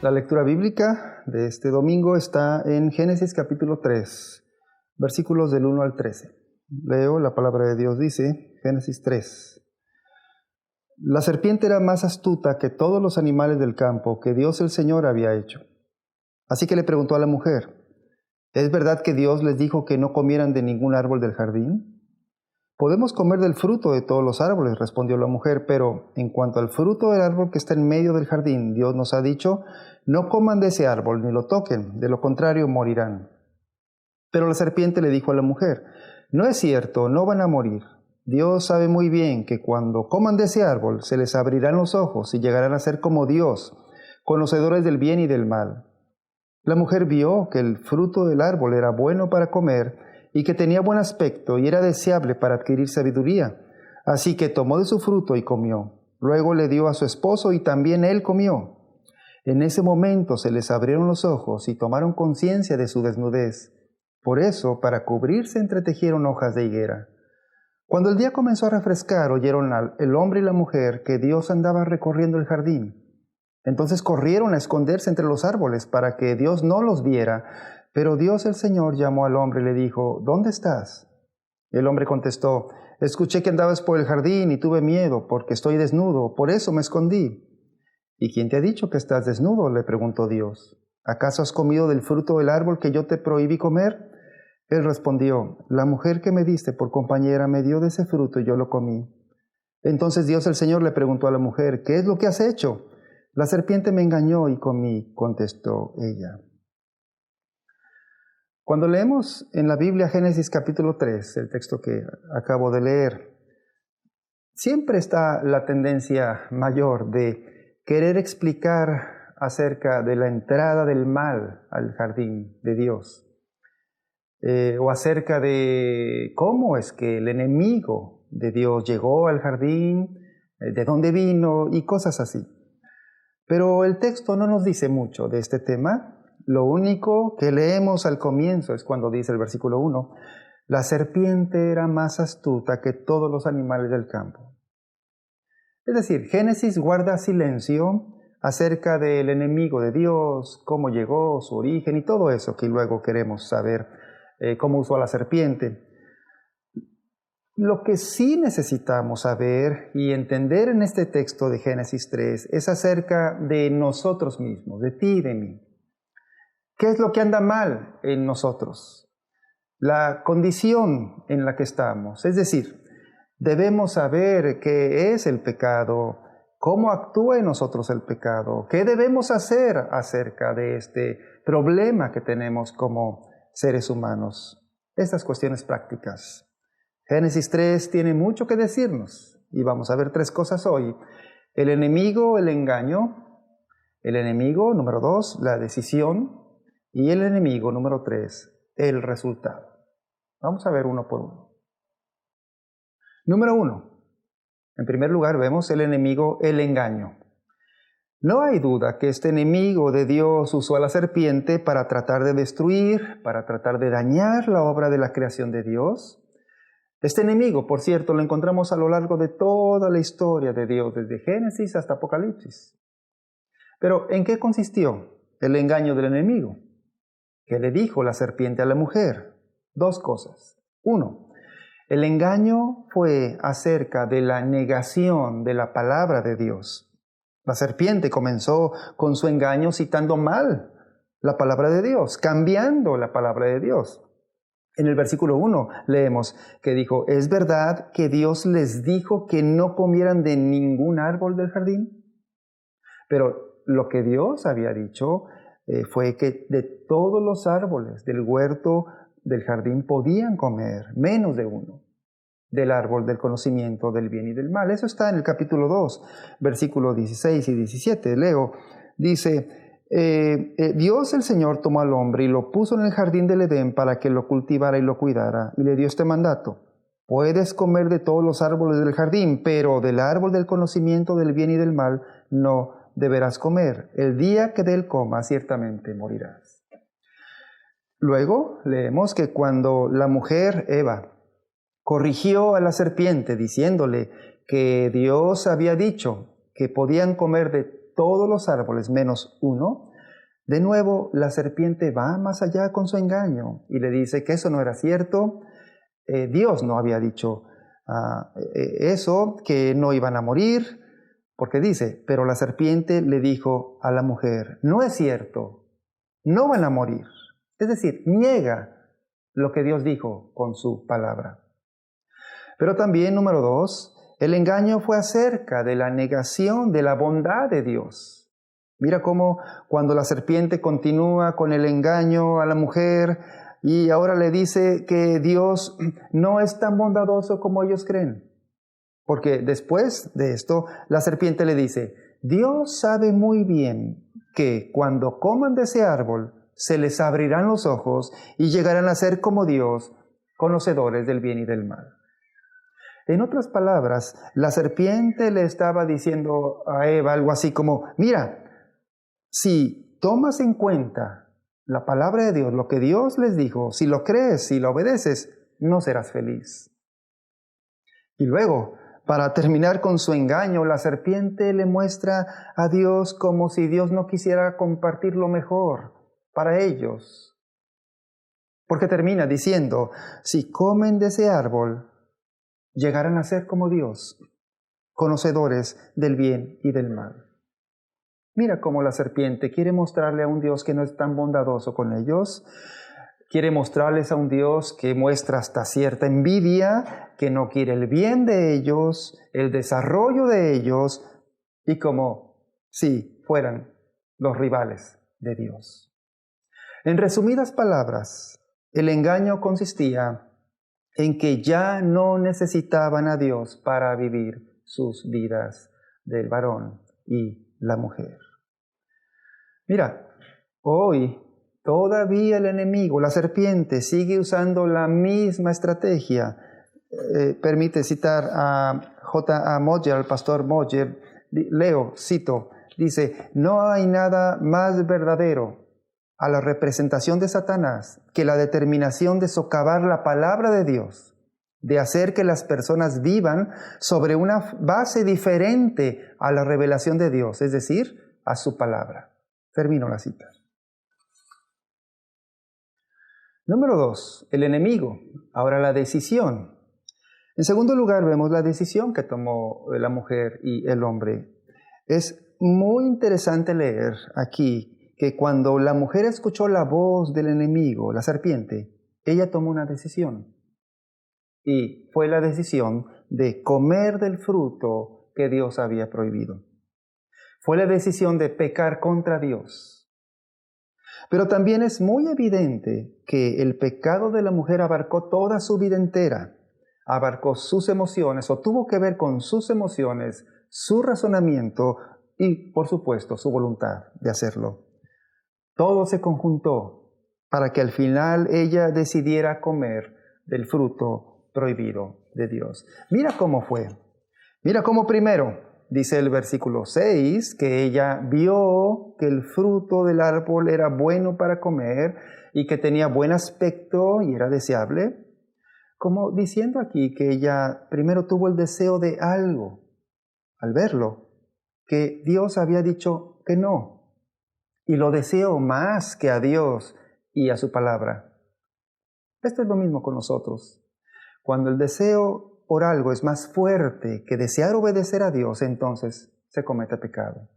La lectura bíblica de este domingo está en Génesis capítulo 3, versículos del 1 al 13. Leo, la palabra de Dios dice, Génesis 3. La serpiente era más astuta que todos los animales del campo que Dios el Señor había hecho. Así que le preguntó a la mujer, ¿es verdad que Dios les dijo que no comieran de ningún árbol del jardín? Podemos comer del fruto de todos los árboles, respondió la mujer, pero en cuanto al fruto del árbol que está en medio del jardín, Dios nos ha dicho, no coman de ese árbol ni lo toquen, de lo contrario morirán. Pero la serpiente le dijo a la mujer, no es cierto, no van a morir. Dios sabe muy bien que cuando coman de ese árbol se les abrirán los ojos y llegarán a ser como Dios, conocedores del bien y del mal. La mujer vio que el fruto del árbol era bueno para comer y que tenía buen aspecto y era deseable para adquirir sabiduría. Así que tomó de su fruto y comió. Luego le dio a su esposo y también él comió. En ese momento se les abrieron los ojos y tomaron conciencia de su desnudez. Por eso, para cubrirse, entretejieron hojas de higuera. Cuando el día comenzó a refrescar, oyeron el hombre y la mujer que Dios andaba recorriendo el jardín. Entonces corrieron a esconderse entre los árboles para que Dios no los viera. Pero Dios el Señor llamó al hombre y le dijo, ¿dónde estás? El hombre contestó, escuché que andabas por el jardín y tuve miedo porque estoy desnudo, por eso me escondí. ¿Y quién te ha dicho que estás desnudo?, le preguntó Dios. ¿Acaso has comido del fruto del árbol que yo te prohibí comer? Él respondió, la mujer que me diste por compañera me dio de ese fruto y yo lo comí. Entonces Dios el Señor le preguntó a la mujer, ¿qué es lo que has hecho? La serpiente me engañó y comí, contestó ella. Cuando leemos en la Biblia Génesis capítulo 3, el texto que acabo de leer, siempre está la tendencia mayor de querer explicar acerca de la entrada del mal al jardín de Dios, o acerca de cómo es que el enemigo de Dios llegó al jardín, de dónde vino y cosas así. Pero el texto no nos dice mucho de este tema. Lo único que leemos al comienzo es cuando dice el versículo 1, la serpiente era más astuta que todos los animales del campo. Es decir, Génesis guarda silencio acerca del enemigo de Dios, cómo llegó, su origen y todo eso que luego queremos saber, cómo usó a la serpiente. Lo que sí necesitamos saber y entender en este texto de Génesis 3 es acerca de nosotros mismos, de ti y de mí. ¿Qué es lo que anda mal en nosotros? La condición en la que estamos. Es decir, debemos saber qué es el pecado, cómo actúa en nosotros el pecado, qué debemos hacer acerca de este problema que tenemos como seres humanos. Estas cuestiones prácticas. Génesis 3 tiene mucho que decirnos y vamos a ver tres cosas hoy. El enemigo, el engaño. El enemigo, número 2, la decisión. Y el enemigo, número 3, el resultado. Vamos a ver uno por uno. Número 1. En primer lugar vemos el enemigo, el engaño. No hay duda que este enemigo de Dios usó a la serpiente para tratar de destruir, para tratar de dañar la obra de la creación de Dios. Este enemigo, por cierto, lo encontramos a lo largo de toda la historia de Dios, desde Génesis hasta Apocalipsis. Pero, ¿en qué consistió el engaño del enemigo? ¿Qué le dijo la serpiente a la mujer? Dos cosas. 1. El engaño fue acerca de la negación de la palabra de Dios. La serpiente comenzó con su engaño citando mal la palabra de Dios, cambiando la palabra de Dios. En el versículo 1 leemos que dijo, ¿es verdad que Dios les dijo que no comieran de ningún árbol del jardín? Pero lo que Dios había dicho fue que de todos los árboles del huerto del jardín podían comer, menos de uno, del árbol del conocimiento del bien y del mal. Eso está en el capítulo 2, versículos 16 y 17. Leo, dice, Dios el Señor tomó al hombre y lo puso en el jardín del Edén para que lo cultivara y lo cuidara, y le dio este mandato. Puedes comer de todos los árboles del jardín, pero del árbol del conocimiento del bien y del mal no deberás comer. El día que de él comas, ciertamente morirás. Luego leemos que cuando la mujer Eva corrigió a la serpiente diciéndole que Dios había dicho que podían comer de todos los árboles menos uno, De nuevo, la serpiente va más allá con su engaño y le dice que eso no era cierto. Dios no había dicho eso, que no iban a morir, porque dice, pero la serpiente le dijo a la mujer, no es cierto, no van a morir. Es decir, niega lo que Dios dijo con su palabra. Pero también, número 2, el engaño fue acerca de la negación de la bondad de Dios. Mira cómo cuando la serpiente continúa con el engaño a la mujer y ahora le dice que Dios no es tan bondadoso como ellos creen. Porque después de esto, la serpiente le dice, Dios sabe muy bien que cuando coman de ese árbol, se les abrirán los ojos y llegarán a ser como Dios, conocedores del bien y del mal. En otras palabras, la serpiente le estaba diciendo a Eva algo así como, mira, si tomas en cuenta la palabra de Dios, lo que Dios les dijo, si lo crees, si lo obedeces, no serás feliz. Y luego, para terminar con su engaño, la serpiente le muestra a Dios como si Dios no quisiera compartir lo mejor para ellos. Porque termina diciendo, si comen de ese árbol, llegarán a ser como Dios, conocedores del bien y del mal. Mira cómo la serpiente quiere mostrarle a un Dios que no es tan bondadoso con ellos. Quiere mostrarles a un Dios que muestra hasta cierta envidia, que no quiere el bien de ellos, el desarrollo de ellos, y como si fueran los rivales de Dios. En resumidas palabras, el engaño consistía en que ya no necesitaban a Dios para vivir sus vidas del varón y la mujer. Mira, hoy todavía el enemigo, la serpiente, sigue usando la misma estrategia. Permite citar a J.A. Moller, al pastor Moller. Cito, dice, no hay nada más verdadero a la representación de Satanás que la determinación de socavar la palabra de Dios, de hacer que las personas vivan sobre una base diferente a la revelación de Dios, es decir, a su palabra. Termino la cita. Número 2, el enemigo. Ahora la decisión. En segundo lugar, vemos la decisión que tomó la mujer y el hombre. Es muy interesante leer aquí que cuando la mujer escuchó la voz del enemigo, la serpiente, ella tomó una decisión. Y fue la decisión de comer del fruto que Dios había prohibido. Fue la decisión de pecar contra Dios. Pero también es muy evidente que el pecado de la mujer abarcó toda su vida entera, abarcó sus emociones o tuvo que ver con sus emociones, su razonamiento y, por supuesto, su voluntad de hacerlo. Todo se conjuntó para que al final ella decidiera comer del fruto prohibido de Dios. Mira cómo fue. Mira cómo primero dice el versículo 6, que ella vio que el fruto del árbol era bueno para comer y que tenía buen aspecto y era deseable. Como diciendo aquí que ella primero tuvo el deseo de algo al verlo, que Dios había dicho que no. Y lo deseó más que a Dios y a su palabra. Esto es lo mismo con nosotros. Cuando el deseo por algo es más fuerte que desear obedecer a Dios, entonces se comete pecado.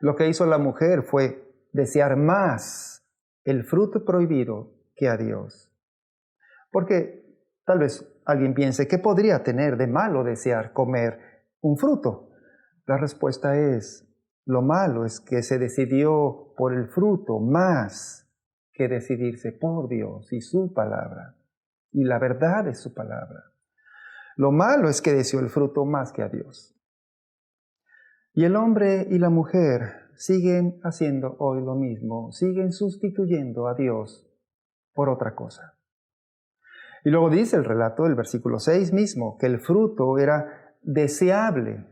Lo que hizo la mujer fue desear más el fruto prohibido que a Dios. Porque tal vez alguien piense, ¿qué podría tener de malo desear comer un fruto? La respuesta es, lo malo es que se decidió por el fruto más que decidirse por Dios y su palabra, y la verdad de su palabra. Lo malo es que deseó el fruto más que a Dios. Y el hombre y la mujer siguen haciendo hoy lo mismo, siguen sustituyendo a Dios por otra cosa. Y luego dice el relato del versículo 6 mismo, que el fruto era deseable,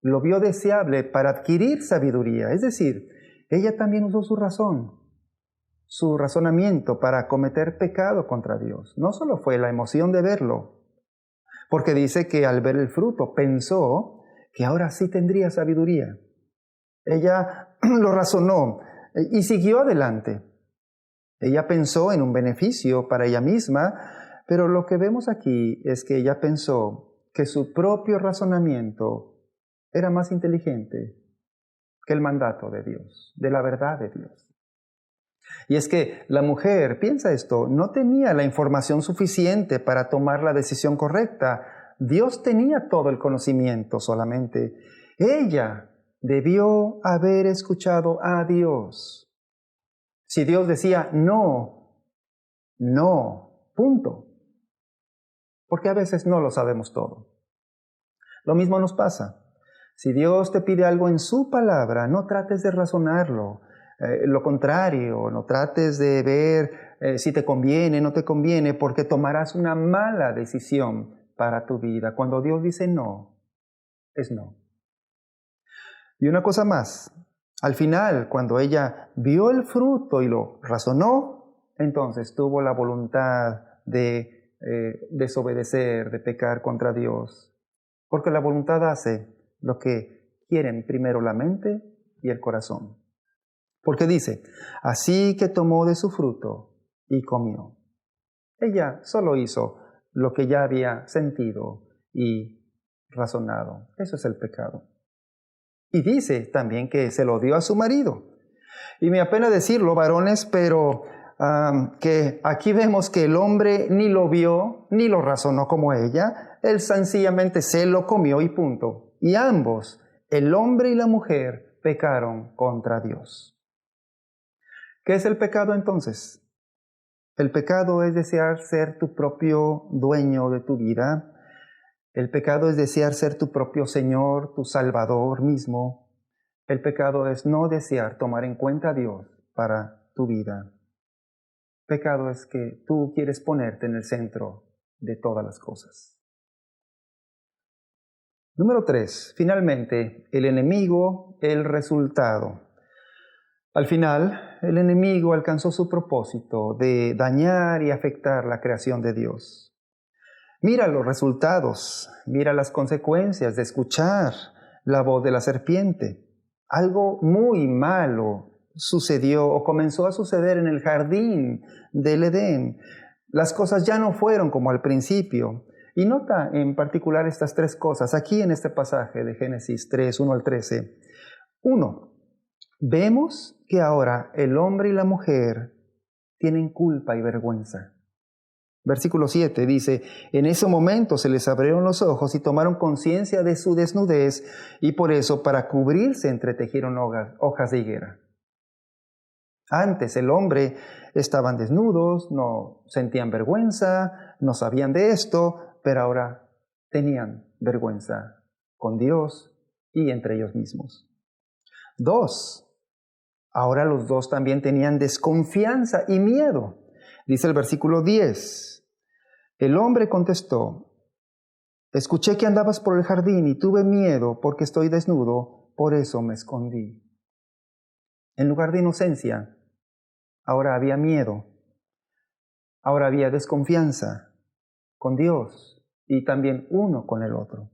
lo vio deseable para adquirir sabiduría. Es decir, ella también usó su razón, su razonamiento para cometer pecado contra Dios. No solo fue la emoción de verlo, porque dice que al ver el fruto pensó que ahora sí tendría sabiduría. Ella lo razonó, y siguió adelante. Ella pensó en un beneficio para ella misma, pero lo que vemos aquí es que ella pensó que su propio razonamiento era más inteligente que el mandato de Dios, de la verdad de Dios. Y es que la mujer, piensa esto, no tenía la información suficiente para tomar la decisión correcta. Dios tenía todo el conocimiento solamente. Ella debió haber escuchado a Dios. Si Dios decía no, no, punto. Porque a veces no lo sabemos todo. Lo mismo nos pasa. Si Dios te pide algo en su palabra, no trates de razonarlo. Lo contrario, no trates de ver si te conviene, no te conviene, porque tomarás una mala decisión para tu vida. Cuando Dios dice no, es no. Y una cosa más, al final, cuando ella vio el fruto y lo razonó, entonces tuvo la voluntad de desobedecer, de pecar contra Dios. Porque la voluntad hace lo que quieren primero la mente y el corazón. Porque dice, así que tomó de su fruto y comió. Ella solo hizo lo que ya había sentido y razonado. Eso es el pecado. Y dice también que se lo dio a su marido. Y me apena decirlo, varones, pero que aquí vemos que el hombre ni lo vio, ni lo razonó como ella. Él sencillamente se lo comió y punto. Y ambos, el hombre y la mujer, pecaron contra Dios. ¿Qué es el pecado entonces? El pecado es desear ser tu propio dueño de tu vida. El pecado es desear ser tu propio Señor, tu Salvador mismo. El pecado es no desear tomar en cuenta a Dios para tu vida. Pecado es que tú quieres ponerte en el centro de todas las cosas. Número 3. Finalmente, el enemigo, el resultado. Al final, el enemigo alcanzó su propósito de dañar y afectar la creación de Dios. Mira los resultados, mira las consecuencias de escuchar la voz de la serpiente. Algo muy malo sucedió o comenzó a suceder en el jardín del Edén. Las cosas ya no fueron como al principio. Y nota en particular estas tres cosas aquí en este pasaje de Génesis 3, 1 al 13. 1. Vemos que ahora el hombre y la mujer tienen culpa y vergüenza. Versículo 7 dice, en ese momento se les abrieron los ojos y tomaron conciencia de su desnudez y por eso para cubrirse entretejieron hojas de higuera. Antes el hombre estaban desnudos, no sentían vergüenza, no sabían de esto, pero ahora tenían vergüenza con Dios y entre ellos mismos. 2. Ahora los dos también tenían desconfianza y miedo. Dice el versículo 10. El hombre contestó, escuché que andabas por el jardín y tuve miedo porque estoy desnudo, por eso me escondí. En lugar de inocencia, ahora había miedo, ahora había desconfianza con Dios y también uno con el otro.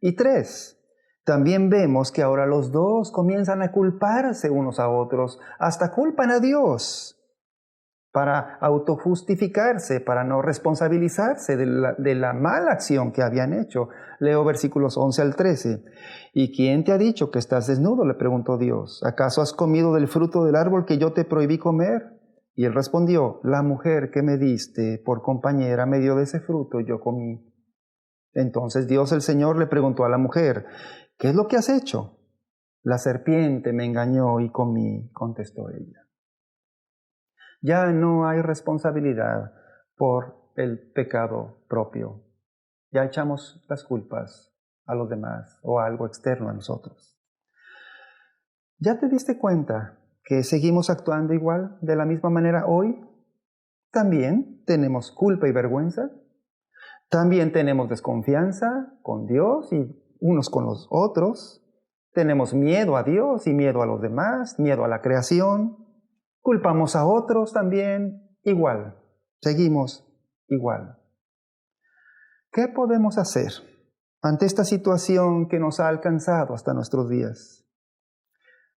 Y 3. También vemos que ahora los dos comienzan a culparse unos a otros, hasta culpan a Dios para autojustificarse, para no responsabilizarse de la mala acción que habían hecho. Leo versículos 11 al 13. ¿Y quién te ha dicho que estás desnudo?, le preguntó Dios. ¿Acaso has comido del fruto del árbol que yo te prohibí comer? Y él respondió, la mujer que me diste por compañera me dio de ese fruto y yo comí. Entonces Dios el Señor le preguntó a la mujer, ¿qué es lo que has hecho? La serpiente me engañó y comí, contestó ella. Ya no hay responsabilidad por el pecado propio. Ya echamos las culpas a los demás o a algo externo a nosotros. ¿Ya te diste cuenta que seguimos actuando igual, de la misma manera hoy? También tenemos culpa y vergüenza. También tenemos desconfianza con Dios y unos con los otros. Tenemos miedo a Dios y miedo a los demás, miedo a la creación. Culpamos a otros también, igual. Seguimos igual. ¿Qué podemos hacer ante esta situación que nos ha alcanzado hasta nuestros días?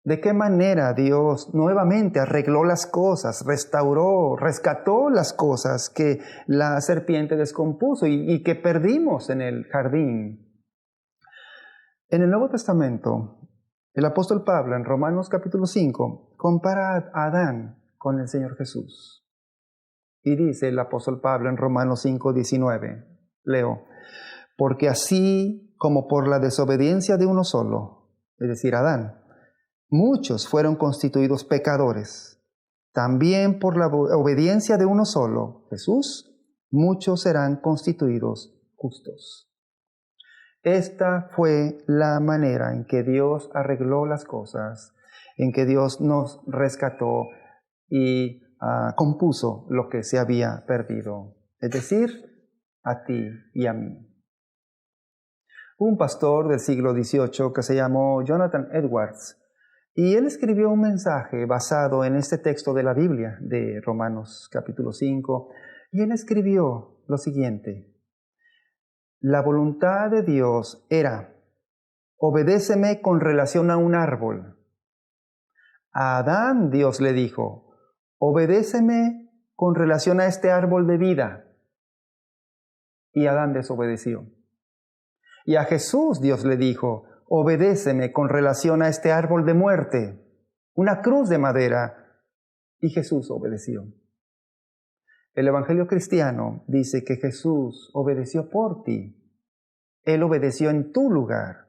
¿De qué manera Dios nuevamente arregló las cosas, restauró, rescató las cosas que la serpiente descompuso y que perdimos en el jardín? En el Nuevo Testamento, el apóstol Pablo en Romanos capítulo 5 compara a Adán con el Señor Jesús. Y dice el apóstol Pablo en Romanos 5:19, leo, porque así como por la desobediencia de uno solo, es decir, Adán, muchos fueron constituidos pecadores, también por la obediencia de uno solo, Jesús, muchos serán constituidos justos. Esta fue la manera en que Dios arregló las cosas, en que Dios nos rescató y compuso lo que se había perdido, es decir, a ti y a mí. Un pastor del siglo XVIII que se llamó Jonathan Edwards, y él escribió un mensaje basado en este texto de la Biblia, de Romanos capítulo 5, y él escribió lo siguiente: la voluntad de Dios era, obedéceme con relación a un árbol. A Adán Dios le dijo, obedéceme con relación a este árbol de vida. Y Adán desobedeció. Y a Jesús Dios le dijo, obedéceme con relación a este árbol de muerte, una cruz de madera. Y Jesús obedeció. El Evangelio cristiano dice que Jesús obedeció por ti. Él obedeció en tu lugar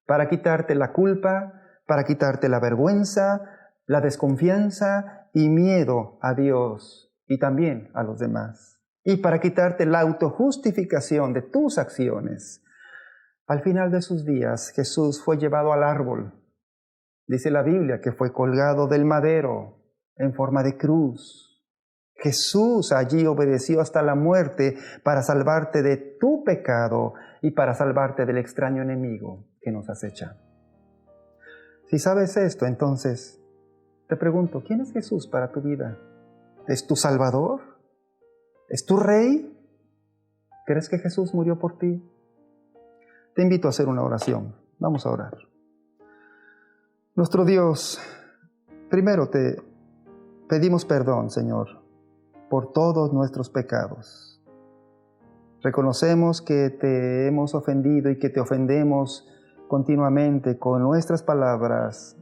para quitarte la culpa, para quitarte la vergüenza, la desconfianza y miedo a Dios y también a los demás. Y para quitarte la autojustificación de tus acciones. Al final de sus días, Jesús fue llevado al árbol. Dice la Biblia que fue colgado del madero en forma de cruz. Jesús allí obedeció hasta la muerte para salvarte de tu pecado y para salvarte del extraño enemigo que nos acecha. Si sabes esto, entonces te pregunto, ¿quién es Jesús para tu vida? ¿Es tu Salvador? ¿Es tu Rey? ¿Crees que Jesús murió por ti? Te invito a hacer una oración. Vamos a orar. Nuestro Dios, primero te pedimos perdón, Señor, por todos nuestros pecados. Reconocemos que te hemos ofendido y que te ofendemos continuamente con nuestras palabras,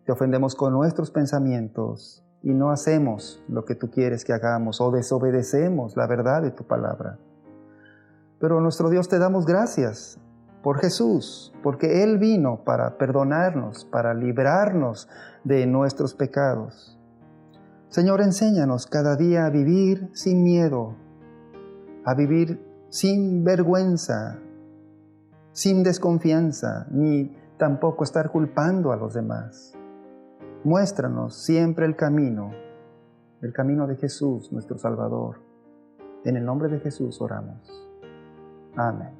te ofendemos con nuestros pensamientos y no hacemos lo que tú quieres que hagamos o desobedecemos la verdad de tu palabra. Pero nuestro Dios, te damos gracias por Jesús, porque Él vino para perdonarnos, para librarnos de nuestros pecados. Señor, enséñanos cada día a vivir sin miedo, a vivir sin vergüenza, sin desconfianza, ni tampoco estar culpando a los demás. Muéstranos siempre el camino de Jesús, nuestro Salvador. En el nombre de Jesús oramos. Amén.